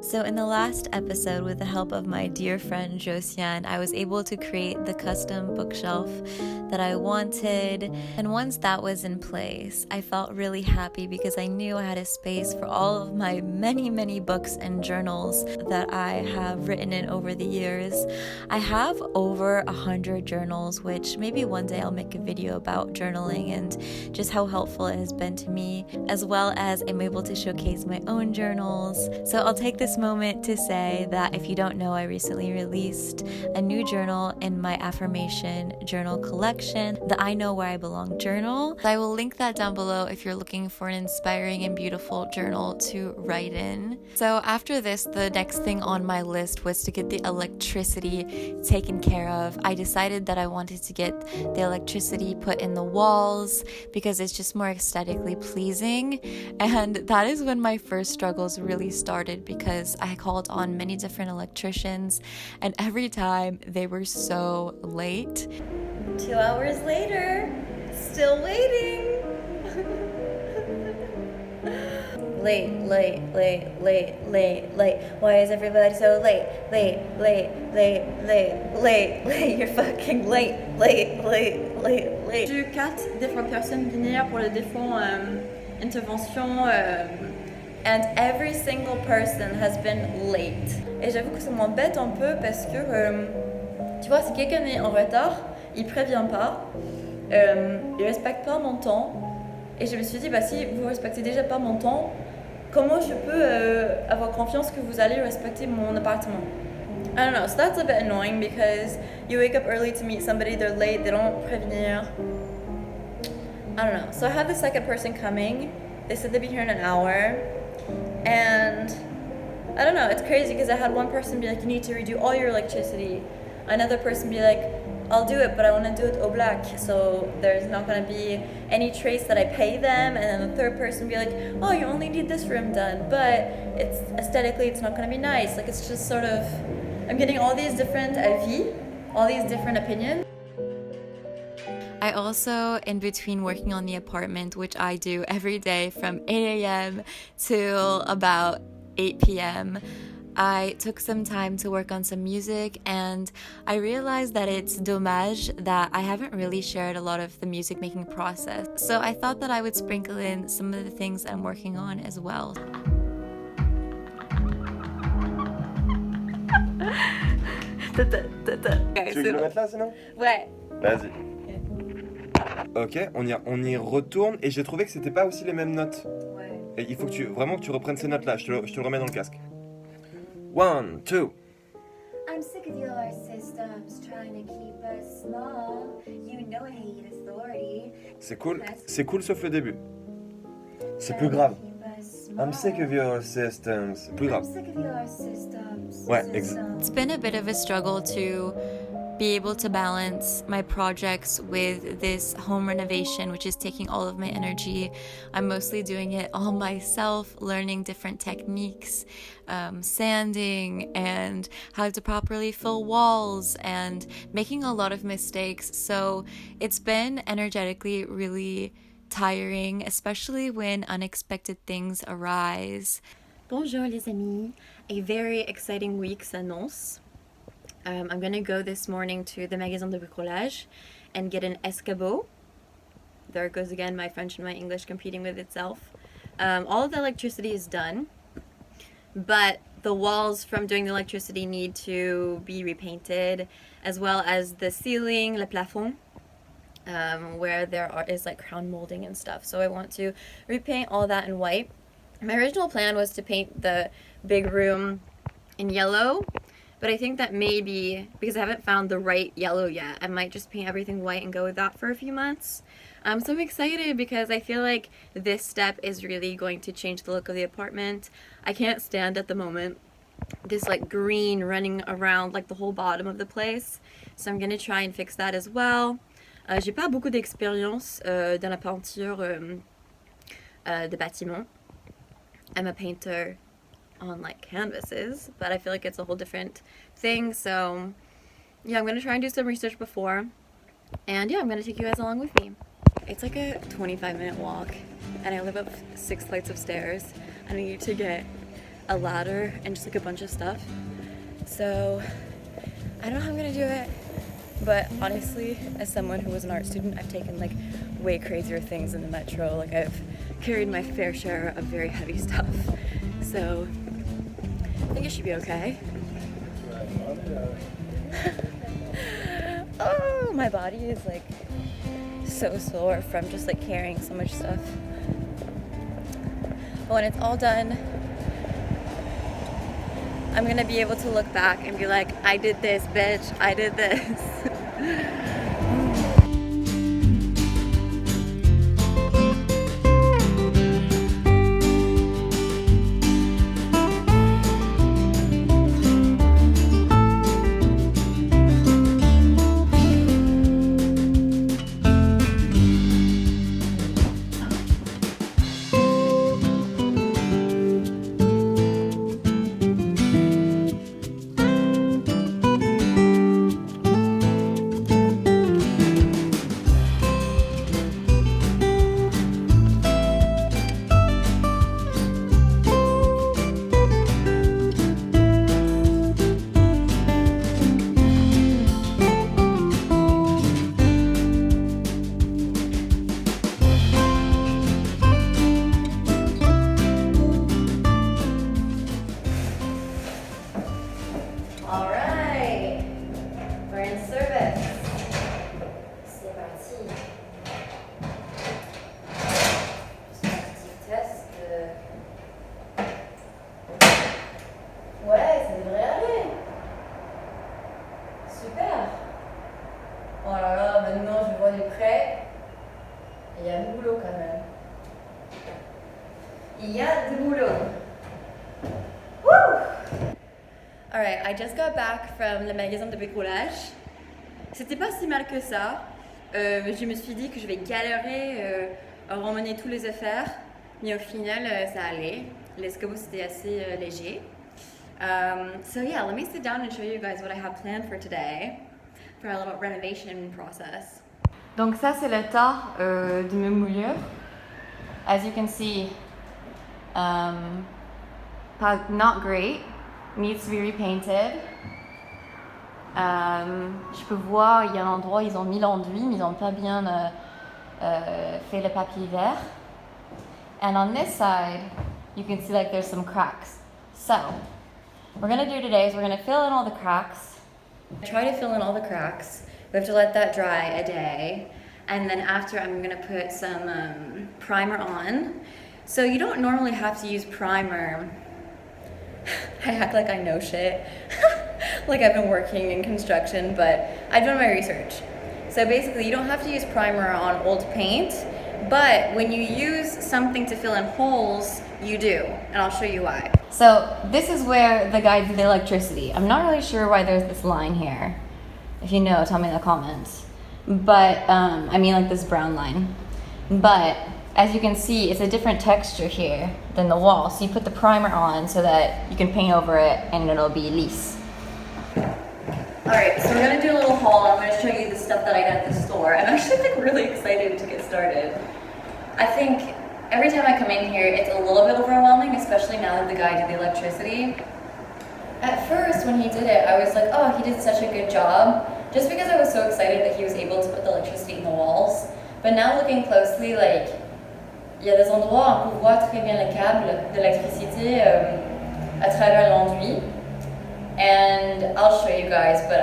So in the last episode, with the help of my dear friend Josiane, I was able to create the custom bookshelf that I wanted. And once that was in place, I felt really happy because I knew I had a space for all of my many books and journals that I have written in over the years. I have over 100 journals, which maybe one day I'll make a video about journaling and just how helpful it has been to me, as well as I'm able to showcase my own journals. So I'll take this moment to say that if you don't know, I recently released a new journal in my affirmation journal collection, the I Know Where I Belong journal. I will link that down below if you're looking for an inspiring and beautiful journal to write in. So after this, the next thing on my list was to get the electricity taken care of. I decided that I wanted to get the electricity put in the walls because it's just more aesthetically pleasing. And that is when my first struggles really started because I called on many different electricians and every time they were so late. 2 hours later, still waiting. Late. Why is everybody so late? Late. You're fucking late. J'ai eu 4 différentes personnes venir pour le défaut intervention. And every single person has been late. Et j'avoue que ça m'embête un peu parce que, tu vois, si quelqu'un est en retard, il prévient pas, il respecte pas mon temps. Et je me suis dit, bah si vous respectez déjà pas mon temps, comment je peux avoir confiance que vous allez respecter mon appartement? I don't know, so that's a bit annoying because you wake up early to meet somebody, they're late, they don't prévenir. I don't know. So I had the second person coming. They said they'd be here in an hour. And I don't know, it's crazy because I had one person be like, you need to redo all your electricity. Another person be like, I'll do it, but I want to do it au black, so there's not going to be any trace that I pay them. And then the third person be like, oh, you only need this room done, but it's aesthetically it's not going to be nice. Like it's just sort of, I'm getting all these different avis, all these different opinions. I also, in between working on the apartment, which I do every day from 8 a.m. till about 8 p.m., I took some time to work on some music, and I realized that it's dommage that I haven't really shared a lot of the music making process. So I thought that I would sprinkle in some of the things I'm working on as well. Tu veux que je le mette là sinon? Ouais. Vas-y. Ok, on y retourne et j'ai trouvé que c'était pas aussi les mêmes notes. Ouais. Et il faut que tu reprennes ces notes là, je te le remets dans le casque. 1, 2. I'm sick of your systems trying to keep us small. You know I hate authority. C'est cool sauf le début. C'est plus grave. I'm sick of your systems. Plus grave. I'm sick of your systems. Ouais, exact. It's been a bit of a struggle to be able to balance my projects with this home renovation, which is taking all of my energy. I'm mostly doing it all myself, learning different techniques, sanding and how to properly fill walls and making a lot of mistakes. So it's been energetically really tiring, especially when unexpected things arise. Bonjour les amis. A very exciting week s'annonce. I'm gonna go this morning to the Magasin de Bricolage and get an escabeau. There it goes again, my French and my English competing with itself. All of the electricity is done, but the walls from doing the electricity need to be repainted, as well as the ceiling, le plafond, where there is like crown molding and stuff. So I want to repaint all that in white. My original plan was to paint the big room in yellow, but I think that maybe, because I haven't found the right yellow yet, I might just paint everything white and go with that for a few months. So I'm excited because I feel like this step is really going to change the look of the apartment. I can't stand at the moment this like green running around like the whole bottom of the place. So I'm going to try and fix that as well. J'ai pas beaucoup d'expérience dans la peinture de bâtiment. I'm a painter on like canvases, but I feel like it's a whole different thing. So yeah, I'm gonna try and do some research before, and yeah, I'm gonna take you guys along with me. It's like a 25-minute walk, and I live up 6 flights of stairs. I need to get a ladder and just like a bunch of stuff. So I don't know how I'm gonna do it, but honestly, as someone who was an art student, I've taken like way crazier things in the metro. Like I've carried my fair share of very heavy stuff. So I think it should be okay. Oh, my body is like so sore from just like carrying so much stuff. But when it's all done, I'm gonna be able to look back and be like, I did this, bitch, I did this. Alright, we're in service. C'est parti. Juste un petit test. Ouais, ça devrait aller. Super. Oh là là, maintenant je vois du près. Il y a du boulot quand même. Il y a du boulot. Woo! Alright, I just got back from le magasin de bricolage. C'était pas si mal que ça. Je me suis dit que je vais galérer à ramener tous les affaires, mais au final, ça allait. L'escabeau, c'était assez léger. So yeah, let me sit down and show you guys what I have planned for today for our little renovation process. Donc ça, c'est l'état de mes moulures. As you can see, not great. Needs to be repainted. Je peux voir, il y a un endroit, ils ont mis l'enduit, mais ils n'ont pas bien fait le papier vert. And on this side, you can see like there's some cracks. So, what we're gonna do today is we're gonna fill in all the cracks. Try to fill in all the cracks. We have to let that dry a day. And then after, I'm gonna put some primer on. So you don't normally have to use primer. I act like I know shit, like I've been working in construction, but I've done my research. So basically, you don't have to use primer on old paint, but when you use something to fill in holes, you do, and I'll show you why. So this is where the guy did the electricity. I'm not really sure why there's this line here. If you know, tell me in the comments. But, I mean like this brown line. But as you can see, it's a different texture here than the wall. So you put the primer on so that you can paint over it and it'll be lisse. Alright, so we're gonna do a little haul. I'm gonna show you the stuff that I got at the store. I'm actually like really excited to get started. I think every time I come in here, it's a little bit overwhelming, especially now that the guy did the electricity. At first, when he did it, I was like, oh, he did such a good job. Just because I was so excited that he was able to put the electricity in the walls. But now looking closely, like, il y a des endroits où on peut voir très bien le câble d'électricité à travers l'enduit. And I'll show you guys, but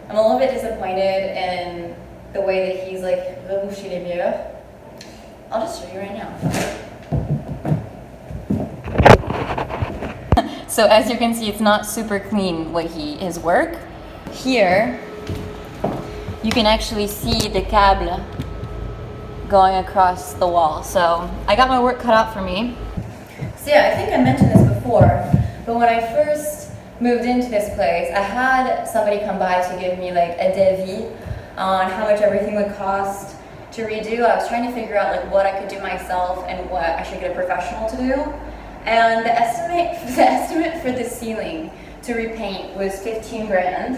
I'm a little bit disappointed in the way that he's like rebouché les murs. I'll just show you right now. So as you can see, it's not super clean his work. Here, you can actually see the câble going across the wall. So I got my work cut out for me. So yeah, I think I mentioned this before, but when I first moved into this place, I had somebody come by to give me like a devis on how much everything would cost to redo. I was trying to figure out like what I could do myself and what I should get a professional to do. And the estimate for the ceiling to repaint was 15 grand.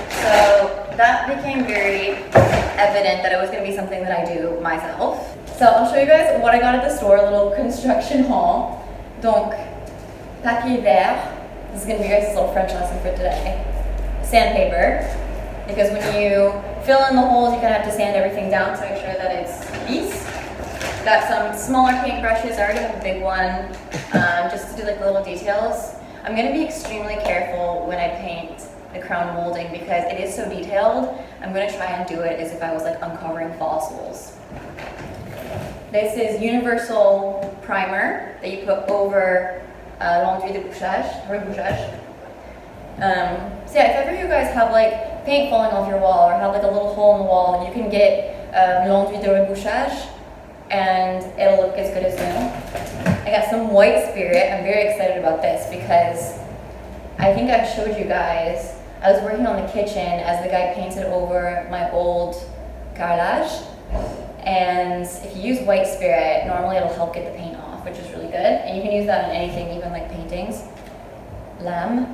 So that became very evident that it was going to be something that I do myself. So I'll show you guys what I got at the store, a little construction haul. Donc, papier vert. This is going to be your guys' little French lesson for today. Sandpaper, because when you fill in the holes, you kind of have to sand everything down to make sure that it's lisse. Got some smaller paintbrushes. I already have a big one, just to do like the little details. I'm going to be extremely careful when I paint the crown molding because it is so detailed. I'm going to try and do it as if I was like uncovering fossils. This is universal primer that you put over l'enduit de rebouchage. So yeah, if ever you guys have like paint falling off your wall or have like a little hole in the wall, you can get l'enduit de rebouchage and it'll look as good as new. I got some white spirit. I'm very excited about this because I think I showed you guys, I was working on the kitchen as the guy painted over my old carrelage. And if you use white spirit, normally it'll help get the paint off, which is really good. And you can use that on anything, even like paintings. Lame.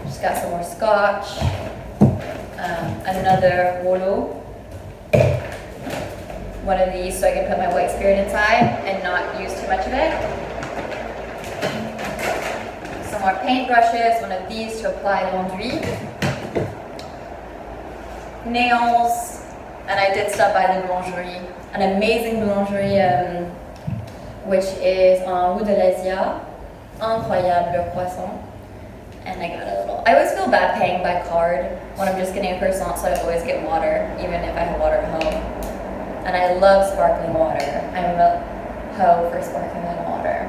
Just got some more scotch. Another Wolo. One of these so I can put my white spirit inside and not use too much of it. Some more paint brushes, one of these to apply l'enduit. Nails. And I did stop by the boulangerie, an amazing boulangerie which is en Rue de l'Asia. Incroyable leur croissant. And I got a little, I always feel bad paying by card when I'm just getting a croissant, so I always get water, even if I have water at home. And I love sparkling water. I'm a hoe for sparkling water.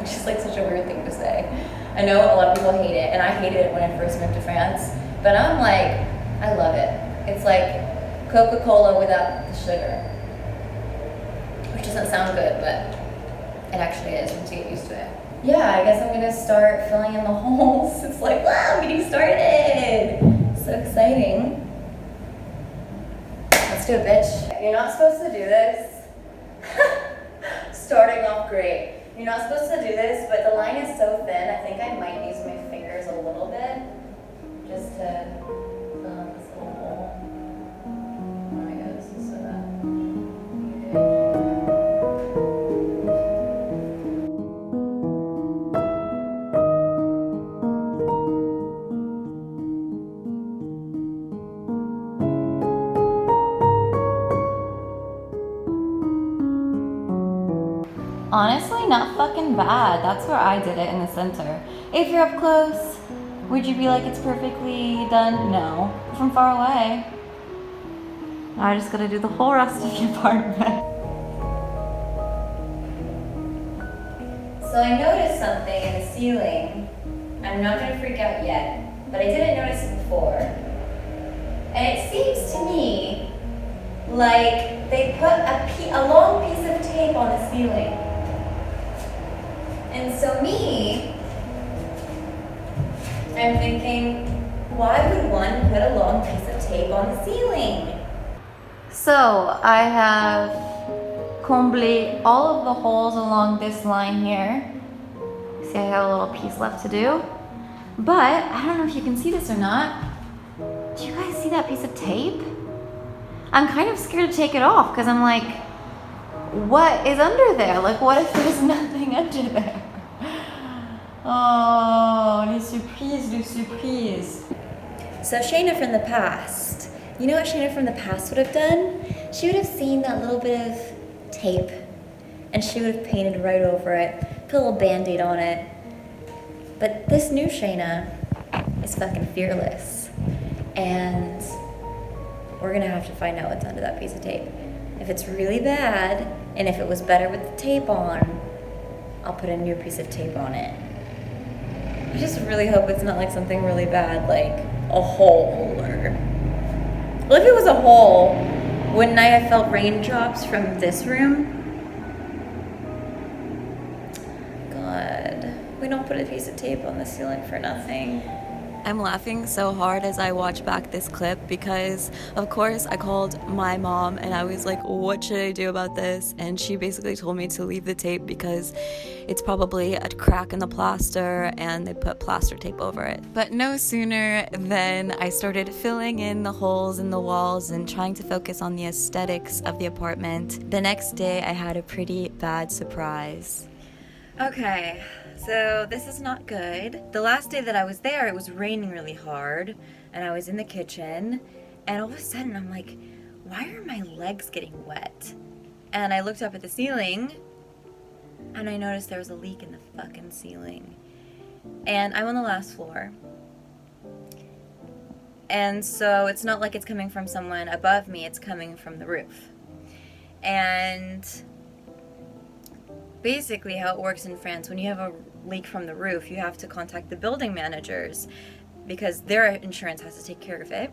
Which is like such a weird thing to say. I know a lot of people hate it, and I hated it when I first moved to France, but I'm like, I love it. It's like Coca-Cola without the sugar. Which doesn't sound good, but it actually is once you get used to it. Yeah, I guess I'm gonna start filling in the holes. It's like, wow, I'm getting started. So exciting. Let's do it, bitch. You're not supposed to do this. Starting off great. You're not supposed to do this, but the line is so thin, I think I might use my fingers a little bit just to fill in this little hole. There we go, so that. Honestly, not fucking bad. That's where I did it, in the center. If you're up close, would you be like it's perfectly done? No. From far away, now I just gotta do the whole rest of the apartment. So I noticed something in the ceiling. I'm not gonna freak out yet, but I didn't notice it before. And it seems to me like they put a long piece of tape on the ceiling. And so I'm thinking, why would one put a long piece of tape on the ceiling? So I have comblé all of the holes along this line here. See, I have a little piece left to do. But I don't know if you can see this or not. Do you guys see that piece of tape? I'm kind of scared to take it off because I'm like, what is under there? Like, what if there's nothing under there? Oh, les surprises. So Shayna from the past, you know what Shayna from the past would have done? She would have seen that little bit of tape and she would have painted right over it, put a little band-aid on it. But this new Shayna is fucking fearless. And we're gonna have to find out what's under that piece of tape. If it's really bad, and if it was better with the tape on, I'll put a new piece of tape on it. I just really hope it's not like something really bad, like a hole or... Well, if it was a hole, wouldn't I have felt raindrops from this room? God, we don't put a piece of tape on the ceiling for nothing. I'm laughing so hard as I watch back this clip because, of course, I called my mom and I was like, what should I do about this? And she basically told me to leave the tape because it's probably a crack in the plaster and they put plaster tape over it. But no sooner than I started filling in the holes in the walls and trying to focus on the aesthetics of the apartment, the next day I had a pretty bad surprise. Okay, so this is not good. The last day that I was there, it was raining really hard, and I was in the kitchen, and all of a sudden I'm like, why are my legs getting wet? And I looked up at the ceiling, and I noticed there was a leak in the fucking ceiling. And I'm on the last floor. And so it's not like it's coming from someone above me, it's coming from the roof. And basically how it works in France, when you have a leak from the roof, you have to contact the building managers because their insurance has to take care of it.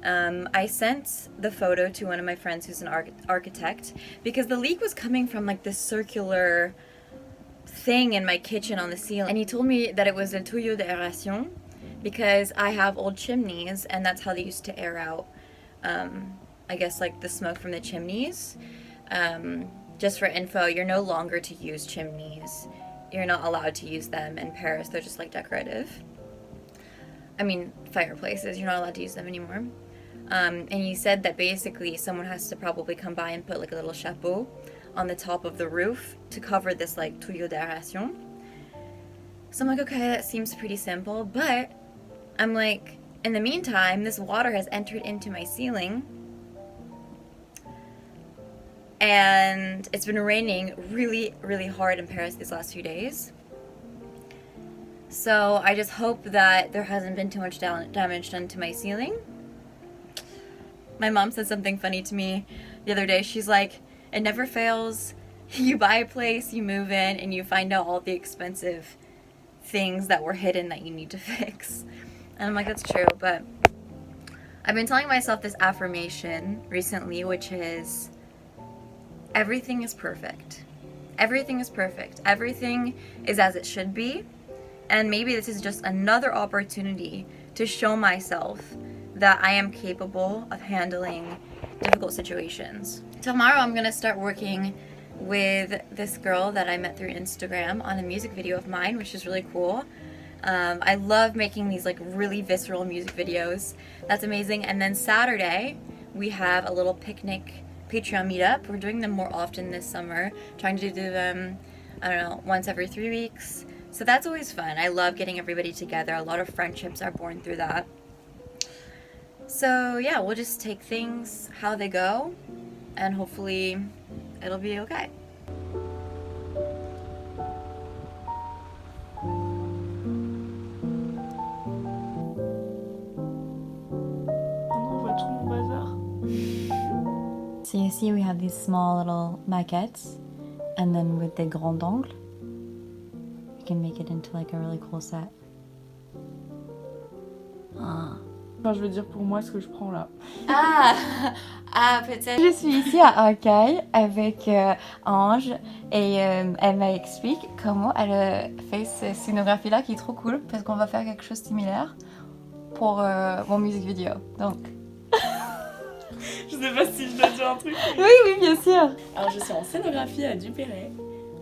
I sent the photo to one of my friends who's an architect because the leak was coming from like this circular thing in my kitchen on the ceiling. And he told me that it was a tuyau d'aération because I have old chimneys and that's how they used to air out, I guess, like the smoke from the chimneys. Just for info, you're no longer to use chimneys. You're not allowed to use them in Paris. They're just like decorative. I mean, fireplaces, you're not allowed to use them anymore. And he said that basically someone has to probably come by and put like a little chapeau on the top of the roof to cover this like tuyau d'aération. So I'm like, okay, that seems pretty simple, but I'm like, in the meantime, this water has entered into my ceiling and it's been raining really, really hard in Paris these last few days. So I just hope that there hasn't been too much damage done to my ceiling. My mom said something funny to me the other day. She's like, it never fails. You buy a place, you move in, and you find out all the expensive things that were hidden that you need to fix. And I'm like, that's true, but I've been telling myself this affirmation recently, which is, everything is perfect. Everything is perfect. Everything is as it should be. And maybe this is just another opportunity to show myself that I am capable of handling difficult situations. Tomorrow I'm gonna start working with this girl that I met through Instagram on a music video of mine, which is really cool. I love making these like really visceral music videos. That's amazing. And then Saturday we have a little picnic Patreon meetup. We're doing them more often this summer, trying to do them, I don't know, once every 3 weeks. So that's always fun. I love getting everybody together. A lot of friendships are born through that. So yeah, we'll just take things how they go and hopefully it'll be okay. So you see we have these small little maquettes and then with the grand angle you can make it into like a really cool set. Enfin, je veux dire pour moi ce que je prends là. Ah, peut-être. Je suis ici à Arcueil avec Ange et elle m'explique comment elle fait cette scénographie là qui est trop cool parce qu'on va faire quelque chose de similaire pour mon music video. Donc. Je sais pas si je dois dire un truc. Oui, oui, bien sûr. Alors je suis en scénographie à Duperret,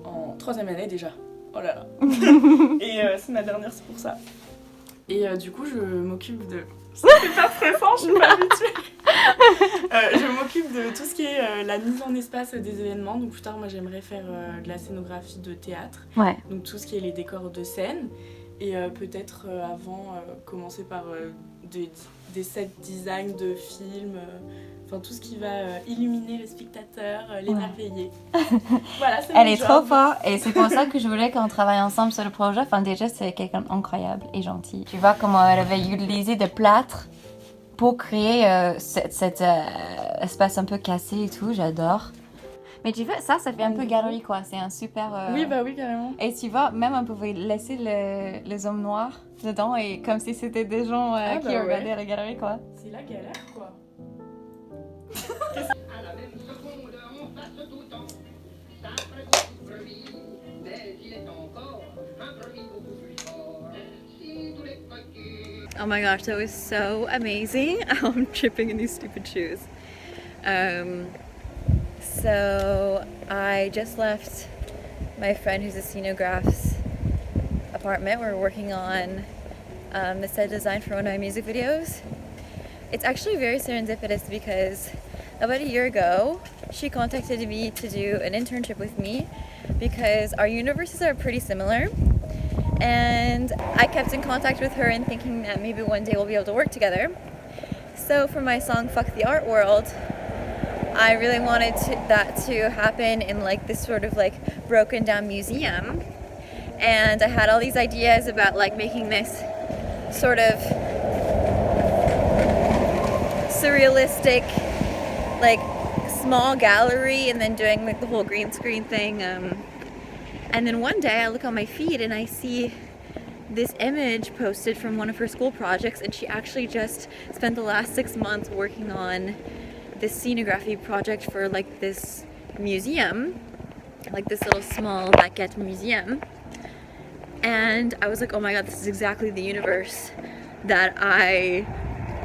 en 3e année déjà. Oh là là. Et c'est ma dernière, c'est pour ça. Et du coup je m'occupe de... C'est super stressant, je suis pas habituée. Je m'occupe de tout ce qui est la mise en espace des événements. Donc plus tard moi j'aimerais faire de la scénographie de théâtre. Ouais. Donc tout ce qui est les décors de scène. Et peut-être avant commencer par des set design de films. Enfin, tout ce qui va illuminer les spectateurs, les merveiller. Voilà, c'est Elle mon est job. trop forte et c'est pour ça que je voulais qu'on travaille ensemble sur le projet. Enfin, déjà, c'est quelqu'un d'incroyable et gentil. Tu vois comment elle avait utilisé des plâtres pour créer cet espace un peu cassé et tout. J'adore. Mais tu vois, ça fait un peu galerie quoi. C'est un super... Oui, bah oui, carrément. Et tu vois, même on pouvait laisser les hommes noirs dedans et comme si c'était des gens qui regardaient la galerie quoi. C'est la galère quoi. À la même seconde, on passe tout temps. Ça présente promis, mais il est encore un promis beaucoup plus fort. Si tous les petits... Oh my gosh, that was so amazing. I'm tripping in these stupid shoes. So I just left my friend who's a scenograph's apartment. We're working on the set design for one of my music videos. It's actually very serendipitous because about a year ago, she contacted me to do an internship with me because our universes are pretty similar. And I kept in contact with her and thinking that maybe one day we'll be able to work together. So for my song Fuck the Art World, I really wanted that to happen in like this sort of like broken down museum. And I had all these ideas about like making this sort of surrealistic like small gallery and then doing like the whole green screen thing. And then one day I look on my feed and I see this image posted from one of her school projects, and she actually just spent the last 6 months working on this scenography project for like this museum, like this little small maquette museum. And I was like, oh my god, this is exactly the universe that I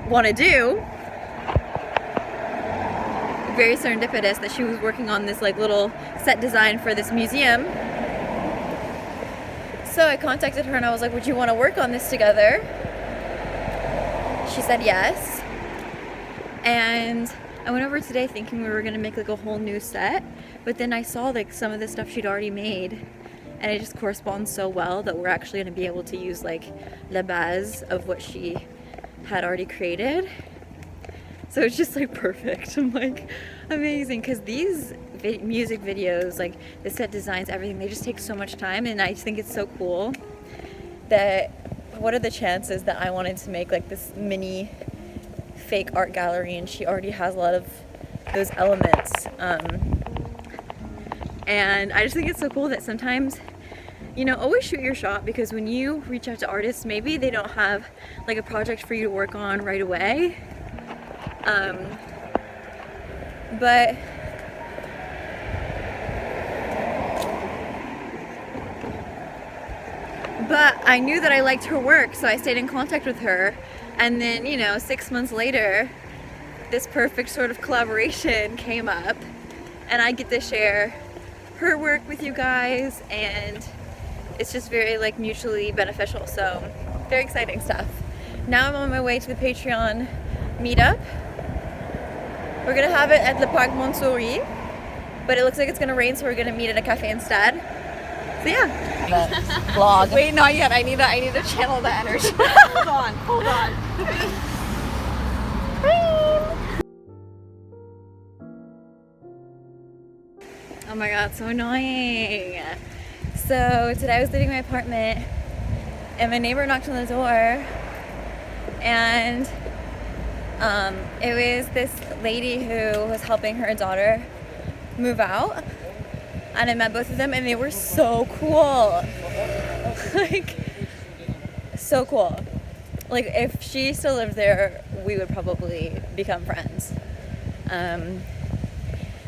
want to do. Very serendipitous that she was working on this like little set design for this museum. So I contacted her and I was like, would you want to work on this together? She said yes. And I went over today thinking we were going to make like a whole new set, but then I saw like some of the stuff she'd already made, and it just corresponds so well that we're actually going to be able to use like la base of what she had already created. So it's just like perfect. I'm like, amazing, because these music videos, like the set designs, everything, they just take so much time, and I just think it's so cool that what are the chances that I wanted to make like this mini fake art gallery and she already has a lot of those elements. And I just think it's so cool that sometimes, you know, always shoot your shot, because when you reach out to artists, maybe they don't have like a project for you to work on right away. But I knew that I liked her work, so I stayed in contact with her. And then, you know, 6 months later, this perfect sort of collaboration came up, and I get to share her work with you guys, and it's just very like mutually beneficial. So very exciting stuff. Now I'm on my way to the Patreon meetup. We're gonna have it at Le Parc Montsouris, but it looks like it's gonna rain, so we're gonna meet at a cafe instead. So yeah. Vlog. Wait, not yet. I need to channel the energy. Hold on. Oh my god, so annoying. So today I was leaving my apartment and my neighbor knocked on the door, and it was this lady who was helping her daughter move out, and I met both of them and they were so cool. Like, so cool. Like, if she still lived there, we would probably become friends.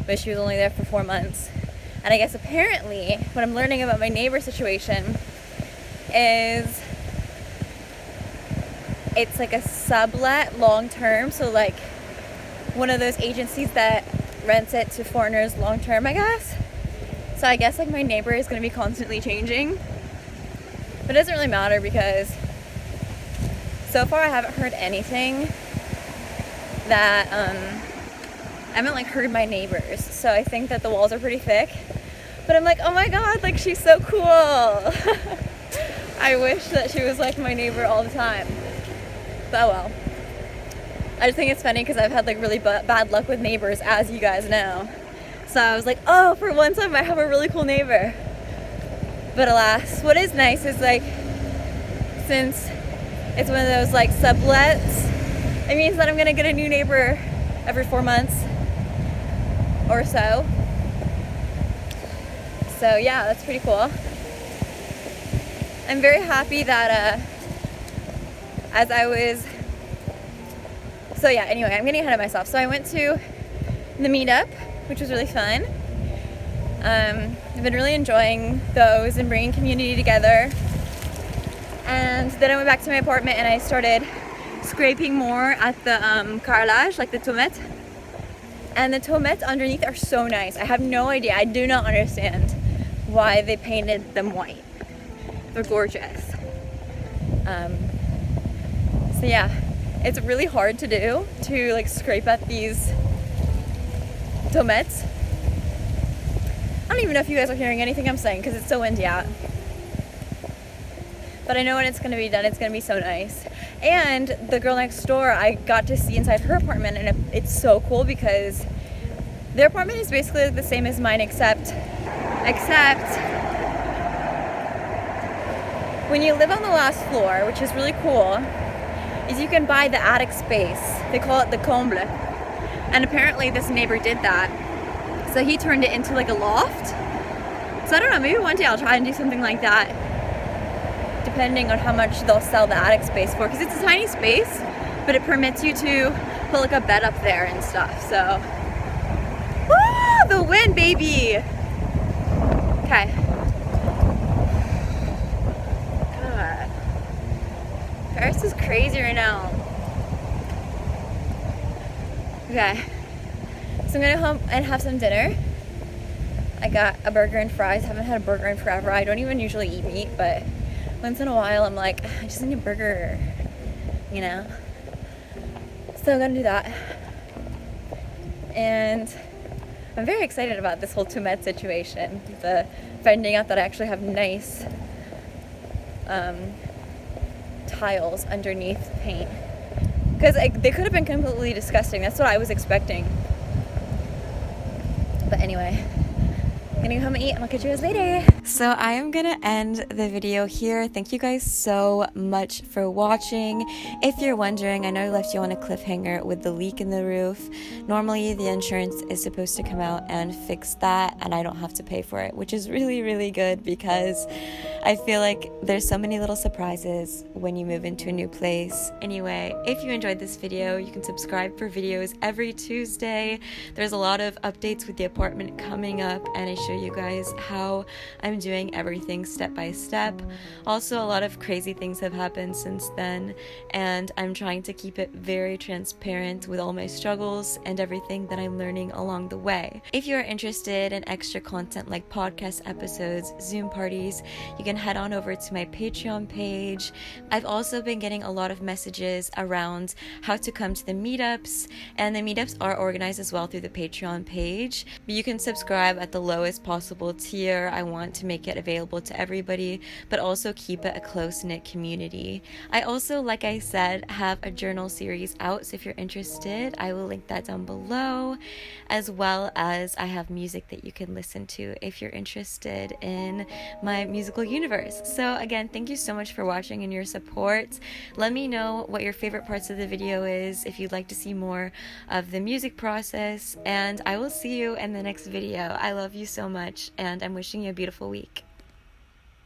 But she was only there for 4 months. And I guess apparently what I'm learning about my neighbor situation is it's like a sublet long term, so like one of those agencies that rents it to foreigners long term, I guess. So I guess like my neighbor is going to be constantly changing, but it doesn't really matter because so far I haven't heard anything that I haven't like heard my neighbors, so I think that the walls are pretty thick. But I'm like, oh my god, like she's so cool. I wish that she was like my neighbor all the time. But oh well. I just think it's funny because I've had like really bad luck with neighbors, as you guys know. So I was like, oh, for once I might have a really cool neighbor. But alas, what is nice is like, since it's one of those like sublets, it means that I'm gonna get a new neighbor every 4 months or so. So yeah, that's pretty cool. I'm very happy that as I was, so yeah, anyway, I'm getting ahead of myself. So I went to the meetup, which was really fun. I've been really enjoying those and bringing community together. And then I went back to my apartment and I started scraping more at the carrelage, like the tomates. And the tomates underneath are so nice. I have no idea. I do not understand why they painted them white. They're gorgeous. So yeah, it's really hard to do, to like scrape at these tomates. I don't even know if you guys are hearing anything I'm saying because it's so windy out. But I know when it's going to be done, it's going to be so nice. And the girl next door, I got to see inside her apartment, and it's so cool because their apartment is basically the same as mine, except when you live on the last floor, which is really cool, is you can buy the attic space. They call it the comble. And apparently this neighbor did that. So he turned it into like a loft. So I don't know, maybe one day I'll try and do something like that, depending on how much they'll sell the attic space for, because it's a tiny space, but it permits you to put like a bed up there and stuff. So, woo, the wind, baby. Okay. God, Paris is crazy right now. Okay, so I'm gonna go home and have some dinner. I got a burger and fries. Haven't had a burger in forever. I don't even usually eat meat, but once in a while I'm like, I just need a burger, you know? So I'm gonna do that. And I'm very excited about this whole Tumet situation. The finding out that I actually have nice tiles underneath paint. Because they could have been completely disgusting. That's what I was expecting. But anyway, I'm gonna go home and eat, and I'll catch you guys later. So I am gonna end the video here. Thank you guys so much for watching. If you're wondering, I know I left you on a cliffhanger with the leak in the roof. Normally the insurance is supposed to come out and fix that, and I don't have to pay for it, which is really, really good, because I feel like there's so many little surprises when you move into a new place. Anyway, if you enjoyed this video, you can subscribe for videos every Tuesday. There's a lot of updates with the apartment coming up, and I show you guys how I'm doing everything step by step. Also, a lot of crazy things have happened since then, and I'm trying to keep it very transparent with all my struggles and everything that I'm learning along the way. If you're interested in extra content like podcast episodes, Zoom parties, you can head on over to my Patreon page. I've also been getting a lot of messages around how to come to the meetups, and the meetups are organized as well through the Patreon page. But you can subscribe at the lowest possible tier. I want to make it available to everybody, but also keep it a close-knit community. I also, like I said, have a journal series out, so if you're interested, I will link that down below, as well as I have music that you can listen to if you're interested in my musical universe. So again, thank you so much for watching and your support. Let me know what your favorite parts of the video is, if you'd like to see more of the music process, and I will see you in the next video. I love you so much, and I'm wishing you a beautiful week.